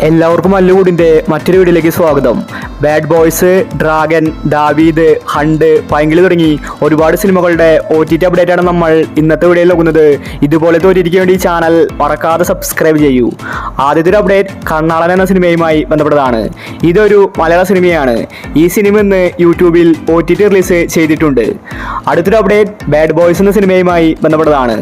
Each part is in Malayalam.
എല്ലാവർക്കും അല്ലുകൂടിൻ്റെ മറ്റൊരു വീഡിയോയിലേക്ക് സ്വാഗതം. ബാഡ് ബോയ്സ്, ഡ്രാഗൻ, ദാവീദ്, ഹണ്ട്, പൈങ്കിളി തുടങ്ങി ഒരുപാട് സിനിമകളുടെ OTT അപ്ഡേറ്റ് ആണ് നമ്മൾ ഇന്നത്തെ വീഡിയോയിൽ നോക്കുന്നത്. ഇതുപോലത്തെ OTTക്ക് വേണ്ടി ചാനൽ മറക്കാതെ സബ്സ്ക്രൈബ് ചെയ്യൂ. ആദ്യത്തെ ഒരു അപ്ഡേറ്റ് കണ്ണാളൻ എന്ന സിനിമയുമായി ബന്ധപ്പെട്ടതാണ്. ഇതൊരു മലയാള സിനിമയാണ്. ഈ സിനിമ ഇന്ന് യൂട്യൂബിൽ OTT റിലീസ് ചെയ്തിട്ടുണ്ട്. അടുത്തൊരു അപ്ഡേറ്റ് ബാഡ് ബോയ്സ് എന്ന സിനിമയുമായി ബന്ധപ്പെട്ടതാണ്.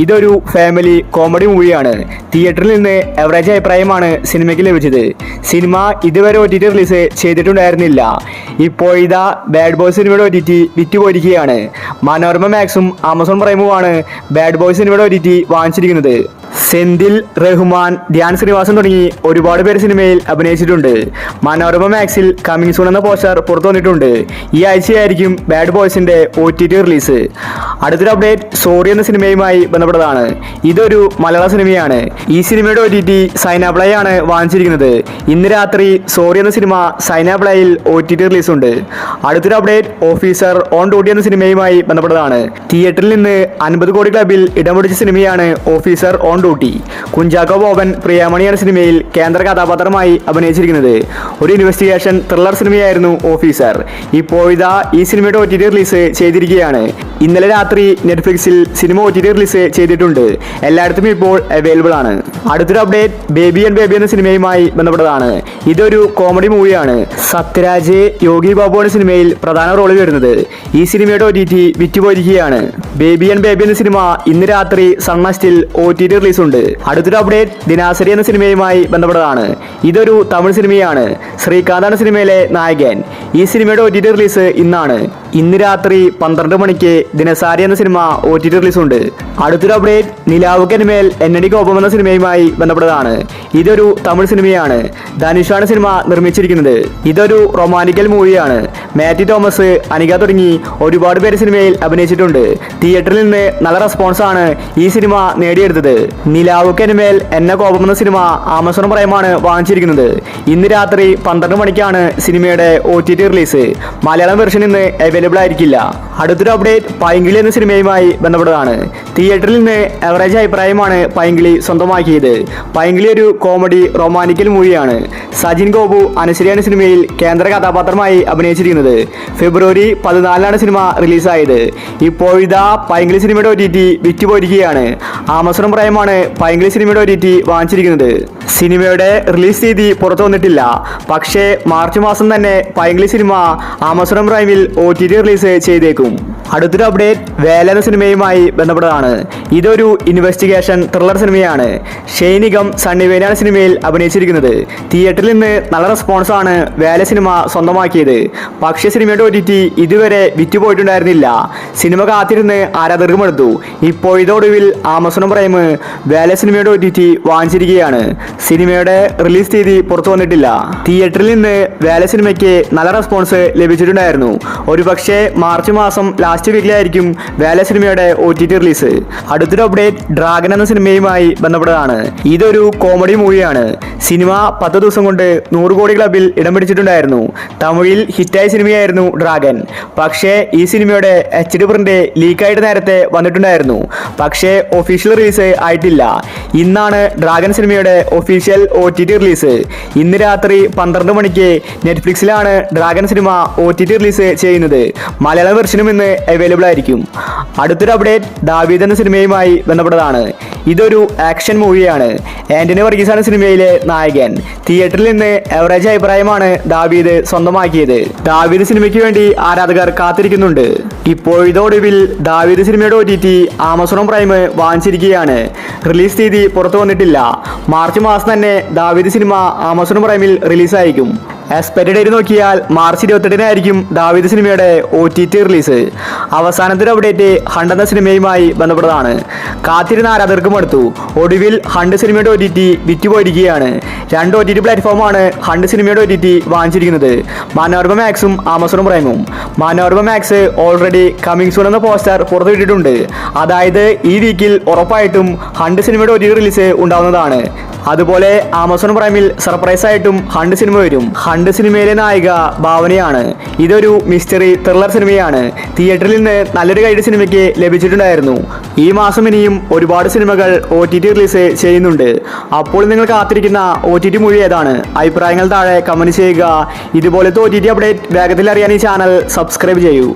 ഇതൊരു ഫാമിലി കോമഡി മൂവിയാണ്. തിയേറ്ററിൽ നിന്ന് എവറേജ് അഭിപ്രായമാണ് സിനിമയ്ക്ക് ലഭിച്ചത്. സിനിമ ഇതുവരെ OTT റിലീസ് ചെയ്തിട്ടുണ്ടായിരുന്നില്ല. ഇപ്പോൾ ഇതാ ബാഡ് ബോയ്സ് സിനിമയുടെ OTT വിറ്റുപോയിരിക്കുകയാണ്. മനോരമ മാക്സും ആമസോൺ പ്രൈമുമാണ് ബാഡ് ബോയ്സ് സിനിമയുടെ OTT വാങ്ങിച്ചിരിക്കുന്നത്. സെന്തിൽ, റഹ്മാൻ, ധ്യാൻ ശ്രീനിവാസൻ തുടങ്ങി ഒരുപാട് പേര് സിനിമയിൽ അഭിനയിച്ചിട്ടുണ്ട്. മനോരമ മാക്സിൽ കമ്മിങ് സൂൺ എന്ന പോസ്റ്റർ പുറത്തു വന്നിട്ടുണ്ട്. ഈ ആഴ്ചയായിരിക്കും ബാഡ് ബോയ്സിന്റെ OTT റിലീസ്. അടുത്തൊരു അപ്ഡേറ്റ് സോറി എന്ന സിനിമയുമായി ബന്ധപ്പെട്ടതാണ്. ഇതൊരു മലയാള സിനിമയാണ്. ഈ സിനിമയുടെ OTT സൈനാപ്ലൈ ആണ് വാങ്ങിച്ചിരിക്കുന്നത്. ഇന്ന് രാത്രി സോറി എന്ന സിനിമ സൈനാപ്ലൈയിൽ OTT റിലീസ് ഉണ്ട്. അടുത്തൊരു അപ്ഡേറ്റ് ഓഫീസർ ഓൺ ഡ്യൂട്ടി എന്ന സിനിമയുമായി ബന്ധപ്പെട്ടതാണ്. തിയേറ്ററിൽ നിന്ന് 50 കോടി ക്ലബിൽ ഇടം പിടിച്ച സിനിമയാണ് officer on duty. Kunchacko Boban Priyamani എന്ന സിനിമയിൽ കേന്ദ്ര കഥാപാത്രമായി അഭിനയിച്ചിരിക്കുന്നത്. ഒരു ഇൻവെസ്റ്റിഗേഷൻ ത്രില്ലർ സിനിമയായിരുന്നു ഓഫീസർ. ഇപ്പോൾ ഇതാ ഈ സിനിമയുടെ OTT റിലീസ് ചെയ്തിരിക്കുകയാണ്. ഇന്നലെ രാത്രി നെറ്റ്ഫ്ലിക്സിൽ സിനിമ OTT റിലീസ് ചെയ്തിട്ടുണ്ട്. എല്ലായിടത്തും ഇപ്പോൾ അവൈലബിൾ ആണ്. അടുത്തൊരു അപ്ഡേറ്റ് ബേബി ആൻഡ് ബേബി എന്ന സിനിമയുമായി ബന്ധപ്പെട്ടതാണ്. ഇതൊരു കോമഡി മൂവിയാണ്. സത്യരാജ്, യോഗി ബാബു എന്ന സിനിമയിൽ പ്രധാന റോളിൽ വരുന്നത്. ഈ സിനിമയുടെ OTT വിറ്റുപോയിരിക്കുകയാണ്. ബേബി ആൻഡ് ബേബി എന്ന സിനിമ ഇന്ന് രാത്രി സൺനെസ്റ്റിൽ OTT റിലീസ് ഉണ്ട്. അടുത്തൊരു അപ്ഡേറ്റ് ദിനാസരി എന്ന സിനിമയുമായി ബന്ധപ്പെട്ടതാണ്. ഇതൊരു തമിഴ് സിനിമയാണ്. ശ്രീകാന്താണ് സിനിമയിലെ നായകൻ. ഈ സിനിമയുടെ OTT റിലീസ് ഇന്നാണ്. ഇന്ന് രാത്രി 12 മണിക്ക് ദിനസാരി എന്ന സിനിമ OTT റിലീസ് ഉണ്ട്. അടുത്തൊരു അപ്ഡേറ്റ് നിലാവുക്കന്മേൽ എന്നടി കോപം എന്ന സിനിമയുമായി ബന്ധപ്പെട്ടതാണ്. ഇതൊരു തമിഴ് സിനിമയാണ്. ധനുഷാണ് സിനിമ നിർമ്മിച്ചിരിക്കുന്നത്. ഇതൊരു റൊമാന്റിക്കൽ മൂവിയാണ്. മാത്യു തോമസ്, അനിക തുടങ്ങി ഒരുപാട് പേര് സിനിമയിൽ അഭിനയിച്ചിട്ടുണ്ട്. തിയേറ്ററിൽ നിന്ന് നല്ല റെസ്പോൺസ് ആണ് ഈ സിനിമ നേടിയെടുത്തത്. നിലാവുക്കന്മേൽ എന്ന കോപം എന്ന സിനിമ ആമസോൺ പ്രൈമാണ് വാങ്ങിച്ചിരിക്കുന്നത്. ഇന്ന് രാത്രി 12 മണിക്കാണ് സിനിമയുടെ OTT റിലീസ്. മലയാളം വെർഷൻ ഇന്ന് അവൈലബിൾ ആയിരിക്കില്ല. അടുത്തൊരു അപ്ഡേറ്റ് പൈങ്കിളി എന്ന സിനിമയുമായി ബന്ധപ്പെട്ടതാണ്. തിയേറ്ററിൽ നിന്ന് എവറേജ് അഭിപ്രായമാണ് പൈങ്കിളി സ്വന്തമാക്കിയത്. പൈങ്കിളി ഒരു കോമഡി റൊമാന്റിക്കൽ മൂവിയാണ്. സജിൻ ഗോപു അനുശ്രീയാണ് സിനിമയിൽ കേന്ദ്ര കഥാപാത്രമായി അഭിനയിച്ചിരിക്കുന്നത്. ഫെബ്രുവരി 14 സിനിമ റിലീസായത്. ഇപ്പോൾ ഇതാ പൈങ്കിളി സിനിമയുടെ OTT വിറ്റുപോയിരിക്കുകയാണ്. ആമസോൺ പ്രൈമാണ് പൈങ്കിളി സിനിമയുടെ OTT വാങ്ങിച്ചിരിക്കുന്നത്. സിനിമയുടെ റിലീസ് തീയതി പുറത്തു വന്നിട്ടില്ല. പക്ഷേ മാർച്ച് മാസം തന്നെ പൈങ്കിളി സിനിമ ആമസോൺ പ്രൈമിൽ OTT റിലീസ് ചെയ്തേക്കും. അടുത്തൊരു അപ്ഡേറ്റ് വേല എന്ന സിനിമയുമായി ബന്ധപ്പെട്ടതാണ്. ഇതൊരു ഇൻവെസ്റ്റിഗേഷൻ ത്രില്ലർ സിനിമയാണ്. ഷൈനികം, സണ്ണിവേനാണ് സിനിമയിൽ അഭിനയിച്ചിരിക്കുന്നത്. തിയേറ്ററിൽ നിന്ന് നല്ല റെസ്പോൺസ് ആണ് വേല സിനിമ സ്വന്തമാക്കിയത്. പക്ഷേ സിനിമയുടെ OTT ഇതുവരെ വിറ്റുപോയിട്ടുണ്ടായിരുന്നില്ല. സിനിമ കാത്തിരുന്ന് ആരാധകർക്കും എടുത്തു. ഇപ്പോൾ ഇതോടുവിൽ ആമസോൺ പ്രൈം വേല സിനിമയുടെ OTT വാങ്ങിച്ചിരിക്കുകയാണ്. സിനിമയുടെ റിലീസ് തീയതി പുറത്തു വന്നിട്ടില്ല. തിയേറ്ററിൽ നിന്ന് വേല സിനിമയ്ക്ക് നല്ല റെസ്പോൺസ് ലഭിച്ചിട്ടുണ്ടായിരുന്നു. ഒരുപക്ഷെ മാർച്ച് മാസം ലാസ്റ്റ് വീക്കിലായിരിക്കും വേല സിനിമയുടെ OTT റിലീസ്. അടുത്തൊരു അപ്ഡേറ്റ് ഡ്രാഗൻ എന്ന സിനിമയുമായി ബന്ധപ്പെട്ടതാണ്. ഇതൊരു കോമഡി മൂവിയാണ്. സിനിമ 10 ദിവസം കൊണ്ട് 100 കോടി ക്ലബിൽ ഇടം പിടിച്ചിട്ടുണ്ടായിരുന്നു. തമിഴിൽ ഹിറ്റായ സിനിമയായിരുന്നു ഡ്രാഗൻ. പക്ഷേ ഈ സിനിമയുടെ HD പ്രിന്റ് ലീക്കായിട്ട് നേരത്തെ വന്നിട്ടുണ്ടായിരുന്നു. പക്ഷേ ഒഫീഷ്യൽ റിലീസ് ആയിട്ടില്ല. ഇന്നാണ് ഡ്രാഗൻ സിനിമയുടെ ഒഫീഷ്യൽ OTT റിലീസ്. ഇന്ന് രാത്രി 12 മണിക്ക് നെറ്റ്ഫ്ലിക്സിലാണ് ഡ്രാഗൻ സിനിമ OTT റിലീസ് ചെയ്യുന്നത്. മലയാളം വെർഷനും ഇന്ന് അവൈലബിൾ ആയിരിക്കും. അടുത്തൊരു അപ്ഡേറ്റ് ദാവീദ് എന്ന സിനിമയുമായി ബന്ധപ്പെട്ടതാണ്. ഇതൊരു ആക്ഷൻ മൂവിയാണ്. ആന്റണി വർഗീസാണ് സിനിമയിലെ നായകൻ. തിയേറ്ററിൽ നിന്ന് എവറേജ് അഭിപ്രായമാണ് ദാവീദ് സ്വന്തമാക്കിയത്. ദാവീദ് സിനിമയ്ക്ക് വേണ്ടി ആരാധകർ കാത്തിരിക്കുന്നുണ്ട്. ഇപ്പോൾ ഇതോടുവിൽ ദാവീദ് സിനിമയുടെ OTT ആമസോൺ പ്രൈം വാങ്ങിച്ചിരിക്കുകയാണ്. റിലീസ് തീയതി പുറത്തു വന്നിട്ടില്ല. മാർച്ച് മാസം തന്നെ ദാവീദ് സിനിമ ആമസോൺ പ്രൈമിൽ റിലീസായിരിക്കും. എക്സ്പെക്റ്റഡ് ഡേറ്റ് നോക്കിയാൽ മാർച്ച് 28-നായിരിക്കും ദാവീദ് സിനിമയുടെ OTT റിലീസ്. അവസാനത്തെ അപ്ഡേറ്റ് ഹണ്ട് എന്ന സിനിമയുമായി ബന്ധപ്പെട്ടതാണ്. കാത്തിരുന്ന ആരാധകർക്കും അടുത്തു. ഒടുവിൽ ഹണ്ട് സിനിമയുടെ OTT വിറ്റുപോയിരിക്കുകയാണ്. 2 OTT പ്ലാറ്റ്ഫോമാണ് ഹണ്ട് സിനിമയുടെ OTT വാങ്ങിച്ചിരിക്കുന്നത്. മനോരമ മാക്സും ആമസോൺ പ്രൈമും. Manorama Max already coming soon എന്ന പോസ്റ്റർ പുറത്തുവിട്ടിട്ടുണ്ട്. അതായത് ഈ വീക്കിൽ ഉറപ്പായിട്ടും ഹണ്ട് സിനിമയുടെ OTT റിലീസ് ഉണ്ടാവുന്നതാണ്. അതുപോലെ ആമസോൺ പ്രൈമിൽ സർപ്രൈസ് ആയിട്ടും ഹണ്ട് സിനിമ വരും. ഹണ്ട് സിനിമയിലെ നായിക ഭാവനയാണ്. ഇതൊരു മിസ്റ്ററി ത്രില്ലർ സിനിമയാണ്. തിയേറ്ററിൽ നിന്ന് നല്ലൊരു ഗൈഡ് സിനിമയ്ക്ക് ലഭിച്ചിട്ടുണ്ടായിരുന്നു. ഈ മാസം ഇനിയും ഒരുപാട് സിനിമകൾ OTT റിലീസ് ചെയ്യുന്നുണ്ട്. അപ്പോൾ നിങ്ങൾ കാത്തിരിക്കുന്ന OTT മൂവി ഏതാണ്? അഭിപ്രായങ്ങൾ താഴെ കമന്റ് ചെയ്യുക. ഇതുപോലത്തെ OTT അപ്ഡേറ്റ് വേഗത്തിൽ അറിയാൻ ഈ ചാനൽ സബ്സ്ക്രൈബ് ചെയ്യൂ.